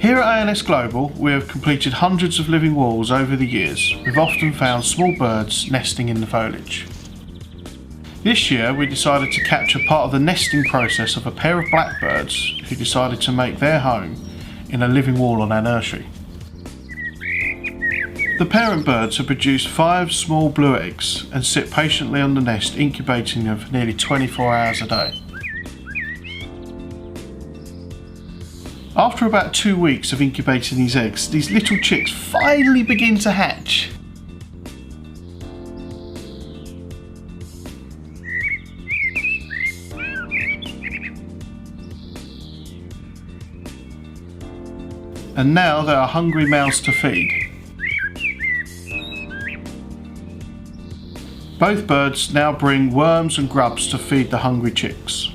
Here at ANS Global, we have completed hundreds of living walls over the years. We've often found small birds nesting in the foliage. This year we decided to capture part of the nesting process of a pair of blackbirds who decided to make their home in a living wall on our nursery. The parent birds have produced 5 small blue eggs and sit patiently on the nest, incubating them for nearly 24 hours a day. After about 2 weeks of incubating these eggs, these little chicks finally begin to hatch. And now there are hungry mouths to feed. Both birds now bring worms and grubs to feed the hungry chicks.